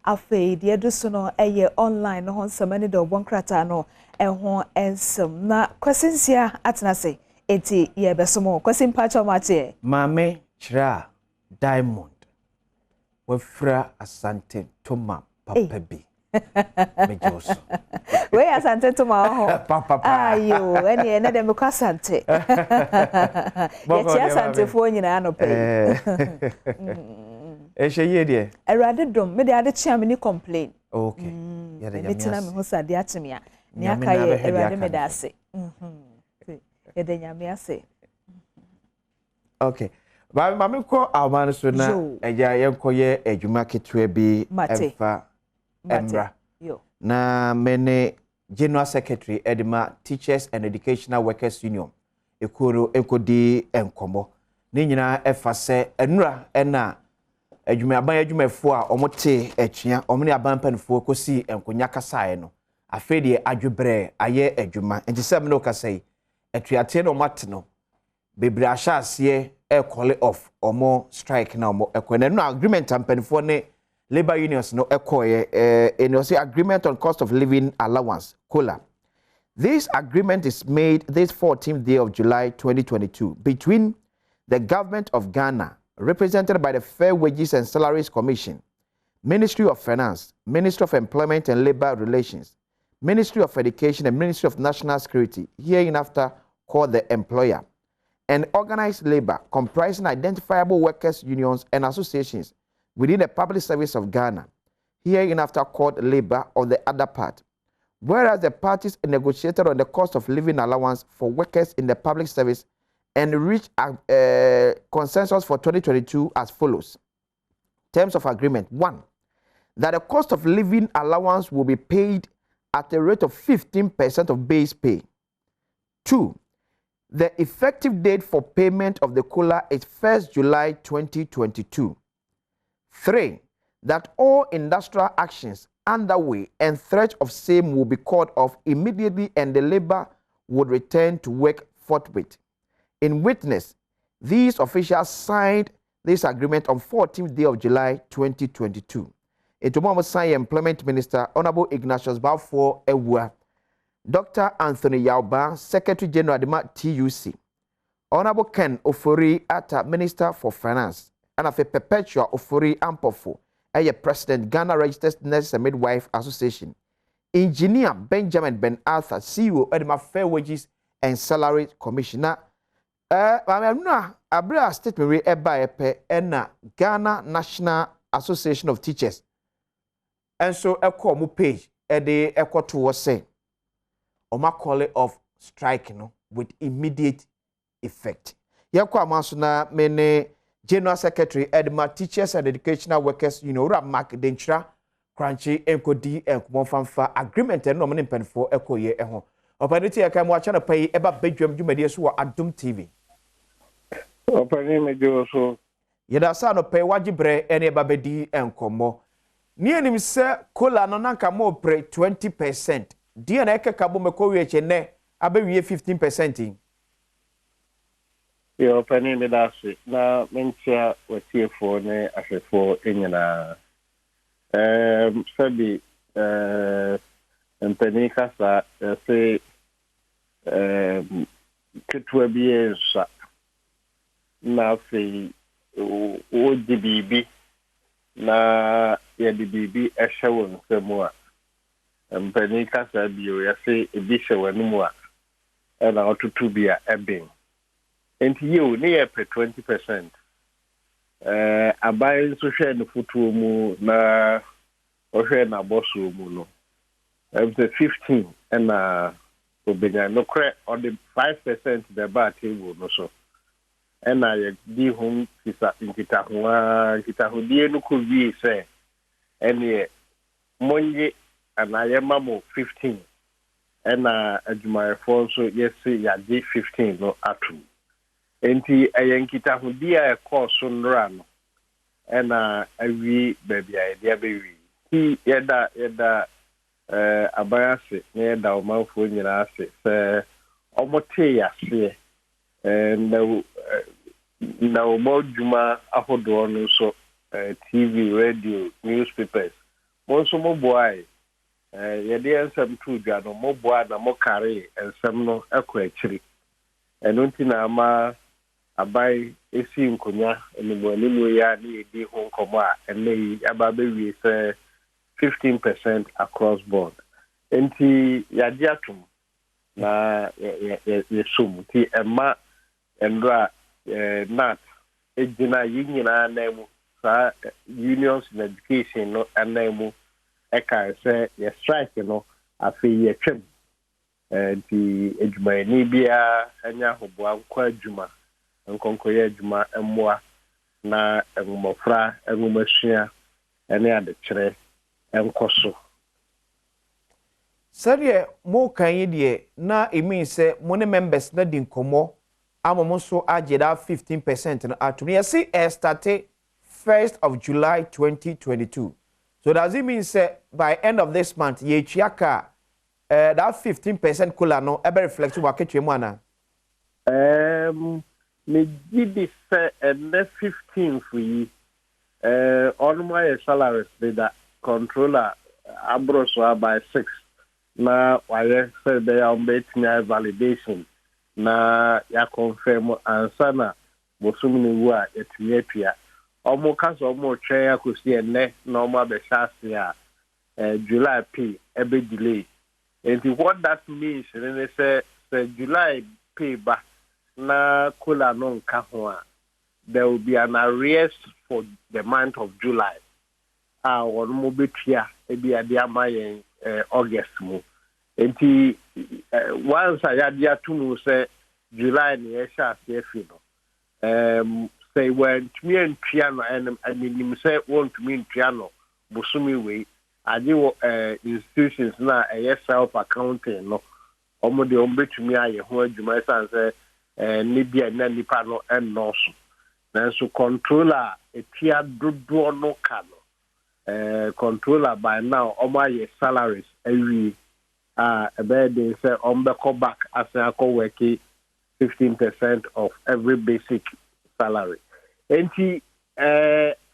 Afe de do so no eye online no nsɛm ne de obonkrata no ɛho ensɛm na kwasensia atena se enti ye besomo kwasin pacho mate Mame chira Diamond wafra Asante Toma papa bi mejoso we Asante Toma ho papa ayo ene ne de me kwasante ye ti Asante fo nyina no pe ehye de Awurade dom me de ade chia me ni complain okay ya de metina me ho sade atemia ni aka ye Awurade me da ase ya de nyame ase okay mame ko aman so na eja yenkoye adwuma ketwe bi emfa emra na mene General Secretary Edema Teachers and Educational Workers Union ekoro enkodi enkomo ni nyina efa se enura ena adwumafo a omote etwea omne abanpanfo kosi enkonya kasae no afedie adwebre aye adwuma entisem no kasai etuate no mate no bebre ahya ase call off omo strike na omo ekwana no agreement ampanfo ne labor unions no ekoye agreement on cost of living allowance COLA. This agreement is made this 14th day of July 2022 between the government of Ghana, represented by the Fair Wages and Salaries Commission, Ministry of Finance, Ministry of Employment and Labor Relations, Ministry of Education and Ministry of National Security, hereinafter called the employer, and organized labor comprising identifiable workers' unions and associations within the public service of Ghana, hereinafter called labor on the other part. Whereas the parties negotiated on the cost of living allowance for workers in the public service and reached a consensus for 2022 as follows. Terms of agreement: 1. That the cost of living allowance will be paid at a rate of 15% of base pay. 2. The effective date for payment of the COLA is 1st July 2022. 3. That all industrial actions underway and threat of same will be called off immediately and the labor would return to work forthwith. In witness, these officials signed this agreement on 14th day of July 2022. Itomo signed Employment Minister Honorable Ignatius Balfour Ewua, Dr. Anthony Yauba, Secretary General Adema TUC, Honorable Ken Ofori Atta, Minister for Finance, and a Perpetua Ofori Ampofo, a President Ghana Registered Nurses and Midwife Association, Engineer Benjamin Ben Arthur, CEO Edema Fair Wages and Salary Commissioner. Abra statement we eba epe ena Ghana National Association of Teachers. And so eko mu page ede eko to say Oma call it off strike no with immediate effect. Yeko amanso na mene General Secretary Edema Teachers and Educational Workers Union Mark Denchra Crunchy enkodi enkomo famfa agreement no mene mpenfo ekoye eho. Opaniti aka mo acha na pay eba Badwam dwumadi so Adom TV. Opani mejoso yeda sa no pay wagibre ene eba bedi enkomo. Ni enim se COLA no nanka mo pre 20%. Dia na ekeka bo meko wie chene abewie 15%. Yo opani me dasi na mentia watiefo ne afefo enyina sabi empeni kasa se ketwa biensa na fe o dibibi na ya dibibi ehyewo nsemu a empeni kasa bio ya se ebihye wanu a na otutu bia eben enti yo ne ye pe 20% abai so hwe no futuo mu na ohwe na boso mu no the 15 na obenya no kre on the 5% the bar table no so na ye di hom kisa nkita die no ko wie se ene monye anaye mamo 15 na adwumayefo so yesi ya di 15 no atu enti ayenkita hodia e course nra no na awi babia e dia bewi ki yeda abayase na yeda omanfo nyina ase se omote yase na moduma ahodo no so TV radio newspapers mo so mo boy ye de ensem tu dwa no mo boa na mo kare ensem no ekọ akiri eno ntina ama abai esi nkonya enimu ya na edi ho nkomo a enei aba be wi se 15% across board enti ya di atum na ye sum ti ema endra nat ejina yinyina na mu sa unions in education no anemu eka se ye strike no afi ye twem enti ejuma ni bia anya hoboa nkwa adwuma nkonkoye adwuma emmoa na engumofra engumasua ene adekere enkoso Sadiye mo kan yi de na e mean say mo ne members na din komo amomo so ageda 15% no atum ye see started 1st of July 2022. So does it mean say by end of this month ye chiaka that 15% cola no ebe reflect wa ketwe mu ana? Me gidi say and 15 for you on my salaries that controller abroso by 6 na why say they are making validation na ya confirm answer na bosumni wa etiyepia omo kaso omo twen akosi enne na omo abeshase a July pay ebe delay and what that means is say July pay ba na kola no nka ho a there will be an arrears for the month of July on mo betua ebi ade amayen August mu enti once ayadia tunu say July ni e sha se fi no say when me and piano and nim say want me in piano busumi we ade institutions na self accounting no omo de ombetumi aye ho adwuma say ni bia na nipa no ennoso na so controller etia dodo no ka no controller by now omo aye salaries every about they say go back as I go working 15% of every basic salary. And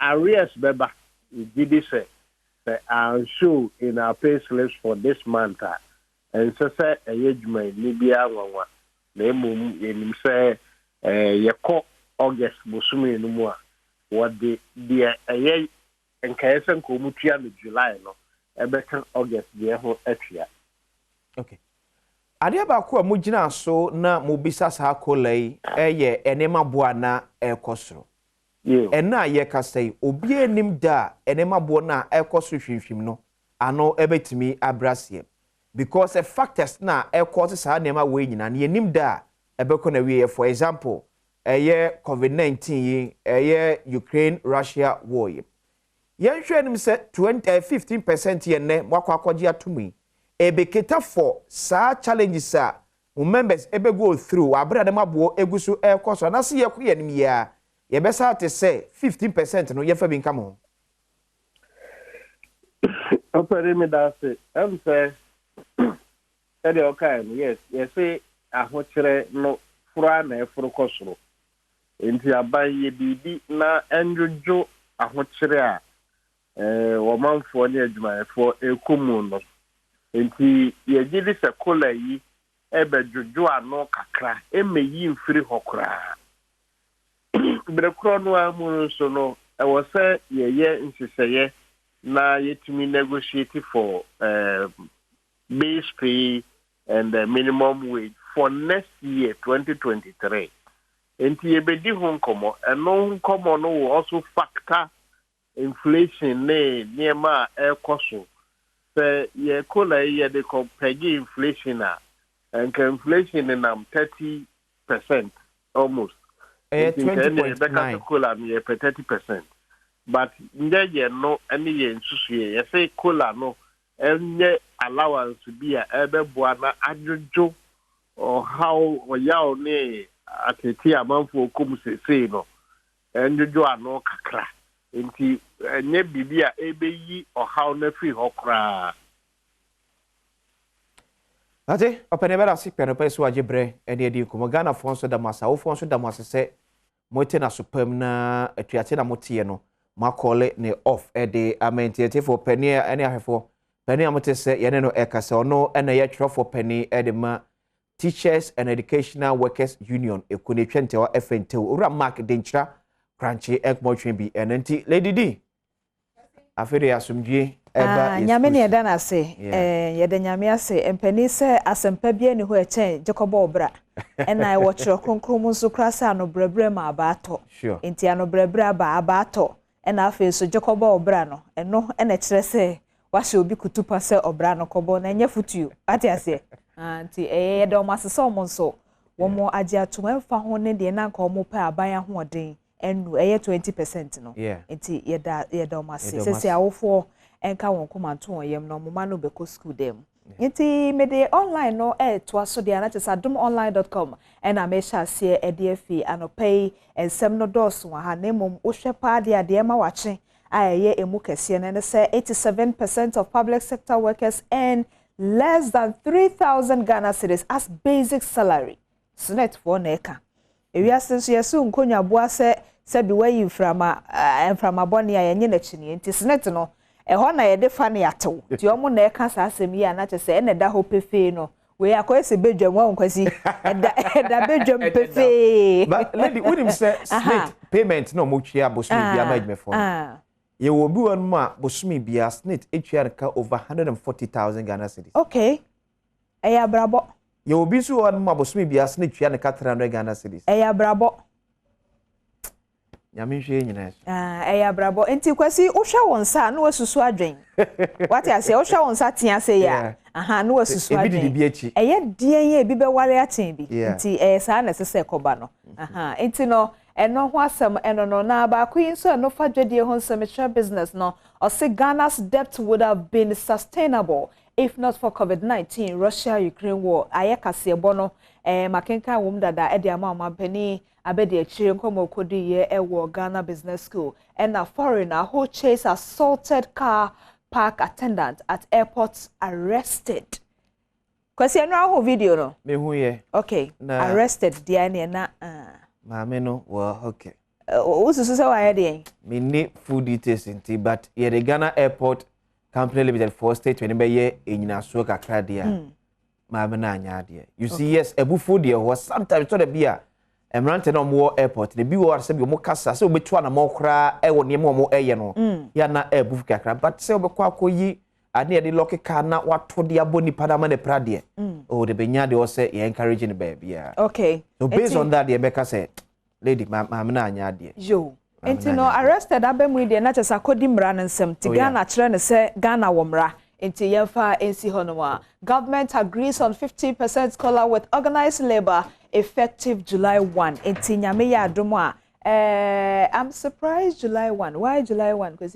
arrears beba did this say I'm sure in our pay slips for this month and so say a judgment Libya one name in say ye call August busumi no more what the and kaisen ko mutia no July no ebeka August the ho atia. Okay. Ade ba ko mo gina so na mo bisa sa kolai eye enema boa na ekosoro. Ena ye kasai obi enim da enema boa na ekosoro hwimhwim no ano ebetimi abrasiem because the factors na ekosi sa nema we nyina na enim da ebeko na we for example eye COVID-19 eye Ukraine Russia war ye hwe nim se 15% ye ne mwakwakoji atumi ebeketa for sa challenges a members ebe go through abra dem abo egusu ekoso na se ye ko ye nim ya ye be sa te say 15% no ye fa bi nkam ho opere me da se am say ede okay yes say ahokyere no fura na efuru kosoro enti aban ye bibi na enjojo ahokyere a womanfo ne adwumayefo ekomu no enti ye gidi se kola yi ebe jojo ano kakra emeyi mfiri hokra brekro no amu so no e wo se ye nsiseye na yetumi negotiate for base pay and the minimum wage for next year 2023 enti ye bedi ho nkomo eno nkomo no will also factor inflation near ekoso say ye kola ye de compare inflation and inflation in 30% almost 20.9 kola me 30% but nje no any ye nsusu ye say kola no enye allowance bi a ebe boa na ajojo or how yaw ne ateti amanfo okum sese no enjojo ano kakra enti enye bibia ebe yi or how na free hokra ate opene bera si pere peso ajebre ene edi ko Ghana fonso da masa wo fonso da masa se mote na supam na atuate na motie no makole ne off de amentiate for penny any ahefo penny amote say ye no e kase ono na ye twerɛ for penny de ma Teachers and Educational Workers Union ekunetwente wa FNT ora mark denchira kranche ekmotwe bi enanti Lady D afere asumdwe eba nyame ne yeda na se yeda nyame ase empani se asempa bia ne ho echen Jacob obra ena e wo kyerɛ kronkrom nso krasa no brebre ma abato enti ano brebre aba abato ena afi so Jacob obra no eno ena kyerɛ se wahye obi kutupa se obra no kobo na nya futuo ate ase anti yeda o masese o nso wo mo agye atom emfa ho ne de na nka o mo pa aban ahoden enu 20% no enti yeda o masese sese awofo enka won komanto yem no moma no beko school dem enti me de online no to aso de na chesa adomonline.com ena me sha se edf anopay ensem no dos wa ha nemom wo hwe pa de ma wache ayeye emu kese ne say 87% of public sector workers earn less than 3,000 Ghana cedis as basic salary. Sunet for neka. Ewia senso yesu nkonya boa se bi wayi from aboni ayenye na chini enti sunet no ho na ye de fa na yatew ti omo na eka sa asem yi ana che ene da ho pefe no we akoyese bedwam wa nkwasi eda bedwam pefe. But lady would say payment no mo twa bosu bia management for ye will be one ma bosumi bia snit etwa over 140,000 Ghana cedis. Okay. Eya brabo. Ye will be so one ma bosumi bia snit twa 300 Ghana cedis. Eya brabo. Nyame hwe nyina. Eya brabo. Enti kwasi wo hwa wonsa na wasusu adwen. What you say wo hwa wonsa tia say ya. Aha na wasusu adwen. Ebi di bi achi. Eye dien ye ebi be ware aten bi. Enti saa na sese koba no. Aha. Enti no eno ho asem eno no na ba kwin so eno fa dwedie ho nsem business no or say Ghana's debt would have been sustainable if not for COVID-19 Russia-Ukraine war ayekase bono makenka wom dada de ama pani abede achire nkomo kodi ye ewo Ghana Business School and a foreigner who chased assaulted car park attendant at airport arrested. Kwasi eno ho video no me hu ye okay arrested dia na Mame no well okay. Ususu say why dey? Me need full details inti but ye the Ghana Airport Company Limited for state when be ye enyina so kakra dia. Mame na anya dia. You see yes ebufu dia was sometimes to the bia emrante no mo airport the bi wo say bi mo kasa say obetu na mo kra e wo ne mo eye no ya na ebufu kakra but say obekwa akoyi ade de lock car na wato de aboni pada ma ne prade oh the benya de o say ye encouraging the baby yeah. Okay so based on that the beka say lady ma na anya de yo enti no arrested abemu de na chesa kodi mra nsem ti Ghana kire ne say Ghana wo mra enti yefa ensi honoa government agrees on 50% COLA with organized labor effective July 1 enti nyame ya adomo a I'm surprised July 1 why July 1 cuz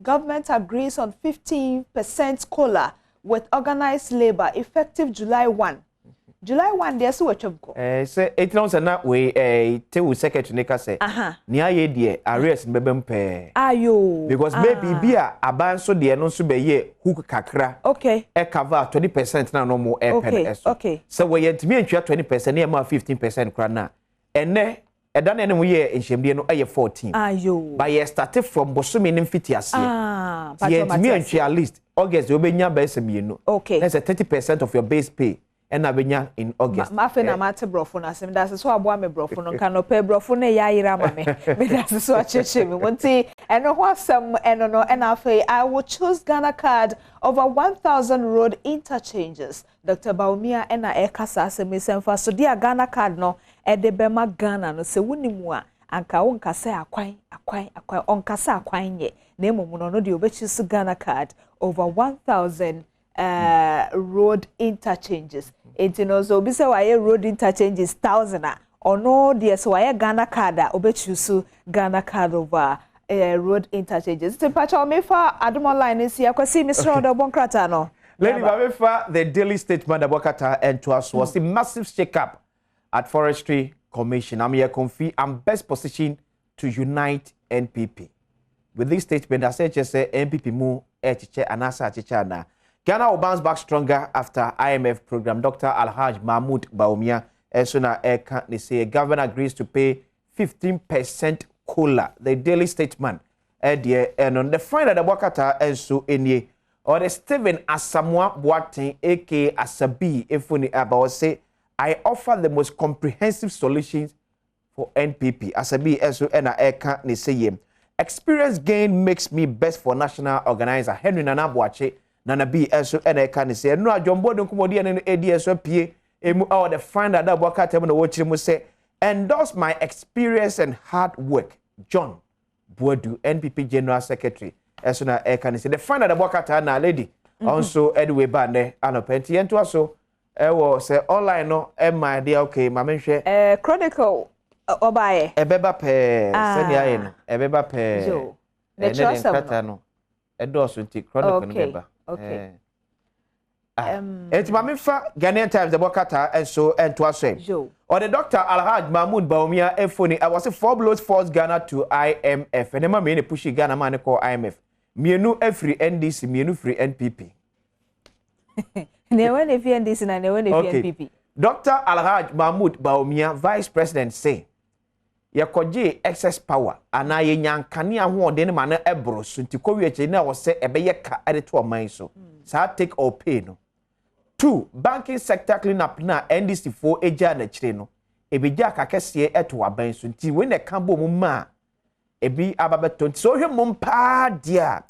government agrees on 15% COLA with organized labor effective July 1. July 1 there's what you go. Say 8 na we te secretary neka say. Ni aye die arrest bebem pe. Ayo. Because maybe bia aban so de no so be ye hook kakra. Okay. E cover 20% na no mo e pen eso. Okay. So we yentimi antwa 20% na ma 15% kra na. Ene Edan ene mu ye enhyemde no aye 14. Ayo. But ye started from bosumi nim fiti ase. Ye ntimi antwa at least August you benya ba esemienu. Okay. That's a 30% of your base pay. And I benya in August. Ma fe na mate brofo na sem that's so aboa me brofo no kan no pay brofo na ya yira ma me. Me that's so acheche me. Wonti eno ho asem eno no and afi I will choose Ghana card over 1,000 road interchanges. Dr. Baumia ena ekasa asem semfa so dia Ghana card no ede bema Ghana no se wunimu a anka wonkasa akwan onkasa akwan ye na emom no de obechi su Ghana card over 1,000 road interchanges. Enti no so obi se waye road interchanges 1,000 or no de so waye Ghana card obechi su Ghana card over road interchanges. Tempacha mefa Adom online nsi akwasi Mr. Odobon krata no. Lady Babefa the daily statement abokata and to us was the massive shake-up at Forestry Commission. I'm here confident I'm best positioned to unite NPP. With this statement, I say just say NPP mu echiche anasa echiche na. Ghana will bounce back stronger after IMF program. Dr. Alhaj Mahmoud Baumia Esuna Eka they say government agrees to pay 15% COLA. The daily statement dear and on the final the Wakata and so any or the Stephen Asamoah Boateng aka Asabi Efuni about say I offer the most comprehensive solutions for NPP. Asabi eso and I can't ni say experience gain makes me best for national organizer Henry Nana Boache Nana B eso and I can't say no Jombo don't come and ADSO PA emu or the final that Wakata no watch him say endorse my experience and hard work John Boadu NPP General Secretary eso na I can say the final that Wakata na lady also anyway bande anopenti ento so ewo say online no my dear okay ma menhwe chronicle obaye ebeba pe send ya no ebeba pe jo the trust no edoso nti chronicle no beba okay enti ma menfa Ghanaian Times the Wakata and so ento aso jo or the Dr. Alhaj Mahmoud Baumia Efoni I was a 4 blows force Ghana to IMF and ma me push Ghana man call IMF mienu free NDC mienu free NPP ne when if NDC na ne when if NPP Dr. Alhaj Mahmoud Baumia Vice President say yakoje excess power ana ye nyankane ahoɔden ne ma na ebro so nti ko wie na wo se ebeye ka ade to ɔman so sa take or pay no 2 banking sector clean up na NDC 4 eja na kire no ebija kakese eto aban so nti we na ka bom ma ebi ababeto nti so hwe mom pa dia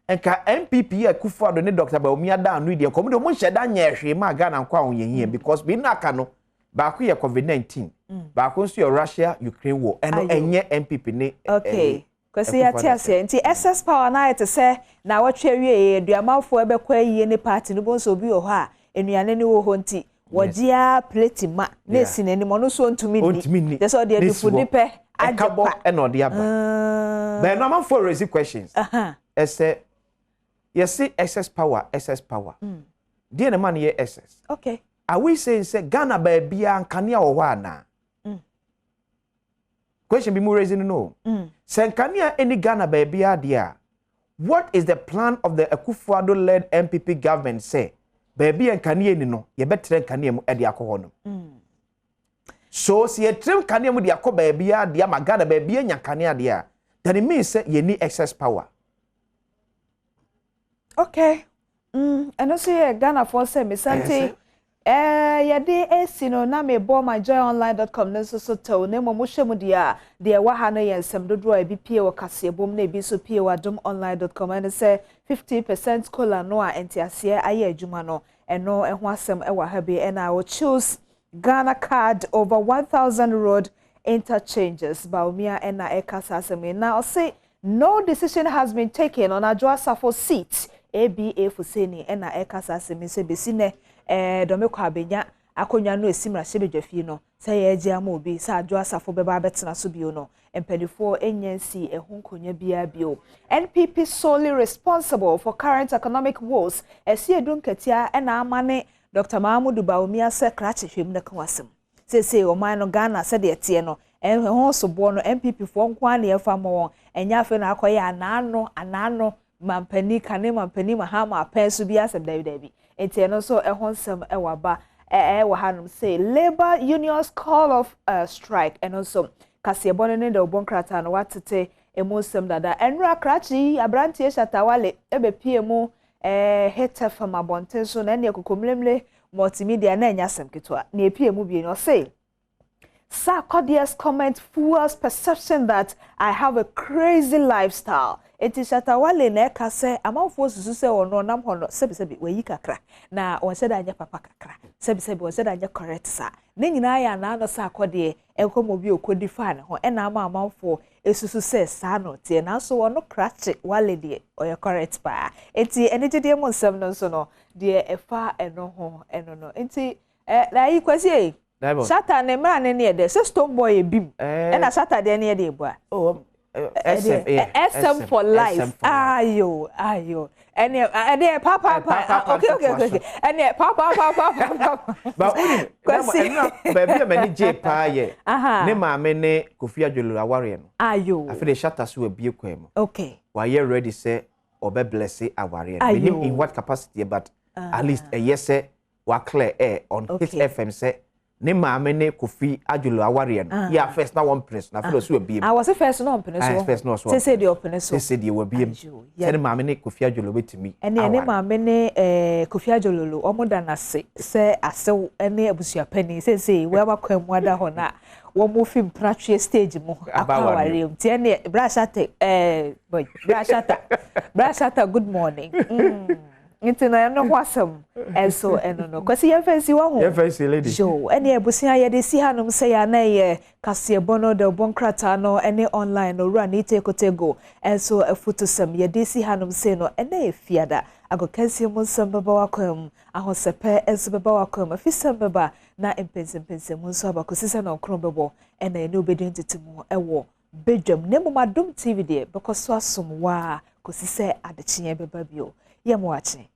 enka MPP Akufo-Addo ne Dr. Baumia da anu dia komo de mo hye da nya hwe ma Ghana nkwa onyenye because bi na aka no ba ko ye COVID-19 ba ko nso ye Russia Ukraine war eno enye MPP ne okay kwesi ya tiase nti SS power na ite se na watwe wie eduamanfo ebekwa yie ne party no bonso bi ho a enuane ne wo ho nti wojia plate ma na sinani mo no so ntumi ni de so de adufudi pe akabo eno de aba but no man for raise questions ese yes excess power dey na man ye excess okay are we saying say Ghana ba bia nkane wo ana question be more raising no say nkane any Ghana ba bia dia what is the plan of the Akufo-Addo led MPP government say baby nkane ni no ye betre nkane mu e de akọ no so si ye trem nkane mu de akọ ba bia dia ma Ghana ba bia nya nkane dia then it means say ye need excess power okay and also Ghana for say me santi yade esino na me bo myjoyonline.com no so to na mo hwemu dia de wa ha no yensem dodo a bi pie wo kase bom na bi so pie wa adomonline.com and say 50% kola no a entiase aye adwuma no eno eho asem e wa ha bi and I will choose Ghana card over 1000 road interchanges Baumia and na ekasa asem now say no decision has been taken on Adwoa Safo seat ABA Fuseni and na ekasa asem se besine domekwa abenya akonya no esimra shebedwafie no say ye gye ama obi say Adwoa Safo beba betena so bio no empanifo enyansi ehunkonya bia bio NPP solely responsible for current economic woes esi edunkatia na amane Dr. Mahmoud Baumia se krache hwem na kanwasem say o man no Ghana se de tie no ho sobo no MPP fo nkwa na yefa mo enya afi na akoye anano mampani kane mampani mahama apensu bia se dabi enti no so ehonsem ewaba wa hanum say labor unions call of strike and also kasebone ne de obonkrata no watete emosem dada enra krachi abrantie shatawale ebepie mu hete fam abonten so na ne kokomlemle multimedia na enya sem ketwa na epie mu bi no say Sarkodie's comment fuels perception that I have a crazy lifestyle. It is Shatawale na kase amanfo susu se ono nam hono sebi weyi kakra na onse da anya papa kakra sebi onse da anya correct sa ne nyina ya na no Sarkodie enkomo bi okodify ne ho na amanfo esusu se sa no tie na so wono crash wale de oye correct pa enti enegide mo nsem no so no de efa eno ho eno no enti na yi kwasi Satan ne mra ne ne de se stone boy ebim na Saturday ne de ebo SM for life ayo ene papa okay ene papa ba kwasi ba bi me ni je pa ye ne ma me ne Kofi Adjolu aware no ayo afede shatter so abie kwam okay why you ready say obe bless aware no in what capacity but at least yes say wa clear air on his FM say ne maame ne Kofi Adjolo aware no ya first na one press na feel so bi I was first no open so first no so say the open so say the we bi say ne maame ne Kofi Adjolo betimi ene ne maame ne Kofi Adjolo omoda na se asew ene abusua pani say we abakwa mu ada ho na wo mo film pratwe stage mu akaware tie ne brashata good morning Nti na no wasam enso eno no kwasi ye fancy wa ho ye fancy lady jo ene ebusia ye de si hanom se ya na ye kase bono de bonkrata no ene online no run ite kotego enso afutosam ye de si hanom se no ene e fiada agokansi mu nsam baba wakwam ahosepe enso baba wakwam afisam baba na empensem mu nso abakosisa na okron bebo ene ene obedi ntitimu ewo Badwam ne Adom TV de bekoso asom wa kosisa adekye beba bio ye mo ache